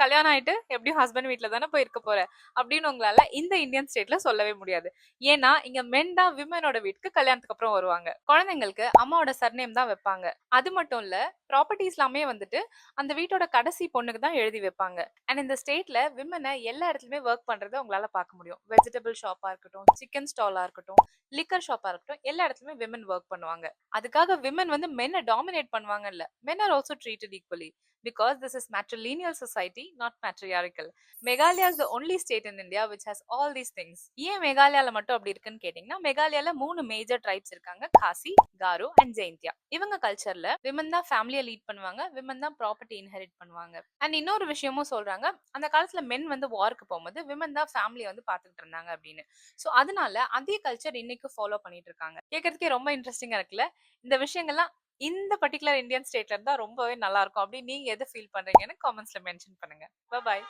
கல்யாணம் ஆயிட்டு எப்படியும் ஹஸ்பண்ட் வீட்ல தானே போய் இருக்க போற அப்படின்னு உங்களால இந்த இந்தியன் ஸ்டேட்ல சொல்லவே முடியாது. ஏன்னா இங்க மென் தான் விமனோட வீட்டுக்கு கல்யாணத்துக்கு அப்புறம் வருவாங்க. குழந்தைங்களுக்கு அம்மாவோட சர்நேம் தான் வைப்பாங்க. அது மட்டும் இல்ல, ப்ராப்பர்ட்டிஸ் எல்லாமே வந்துட்டு அந்த வீட்டோட கடைசி பொண்ணுக்கு தான் எழுதி வைப்பாங்க. அண்ட் இந்த ஸ்டேட்ல விமனை எல்லா இடத்துலயுமே ஒர்க் பண்றதை உங்களால பார்க்க முடியும். வெஜிடபிள் ஷாப்பா இருக்கட்டும், சிக்கன் ஸ்டாலா இருக்கட்டும், லிக்கர் ஷாப்பா இருக்கட்டும், எல்லா இடத்துலயுமே விமன் ஒர்க் பண்ணுவாங்க. அதுக்காக விமன் வந்து மென்னை டாமினேட் பண்ணுவாங்க இல்ல, மென் are also treated equally because this is matrilineal society, not matriarchal. Meghalaya is the only state in India which has all these things. ஏன் மேகாலயால மட்டும் அப்படி இருக்குன்னு கேட்டீங்கன்னா, மேகாலயால 3 மேஜர் ட்ரைப்ஸ் இருக்காங்க: காசி, காரோ அண்ட் ஜெயின்டியா. இவங்க கல்ச்சர்ல விமன் தான் ஃபேமிலியை லீட் பண்ணுவாங்க, விமன் தான் ப்ராப்பர்ட்டி இன்ஹெரிட் பண்ணுவாங்க. அண்ட் இன்னொரு விஷயமும் சொல்றாங்க, அந்த காலத்துல மென் வந்து வார்க்கு போகும்போது விமன் தான் ஃபேமிலியை வந்து பாத்துக்கிட்டு இருந்தாங்க அப்படின்னு. சோ அதனால அதே கல்ச்சர் இன்னைக்கு ஃபாலோ பண்ணிட்டு இருக்காங்க. கேட்கறதுக்கே ரொம்ப இன்ட்ரெஸ்டிங்கா இருக்குல்ல. இந்த விஷயங்கள்லாம் இந்த பர்டிகுலர் இந்தியன் ஸ்டேட்ல இருந்தா ரொம்பவே நல்லா இருக்கும். அப்படி நீங்க எதை ஃபீல் பண்றீங்கன்னு காமெண்ட்ஸ்ல மென்ஷன் பண்ணுங்க. Bye bye.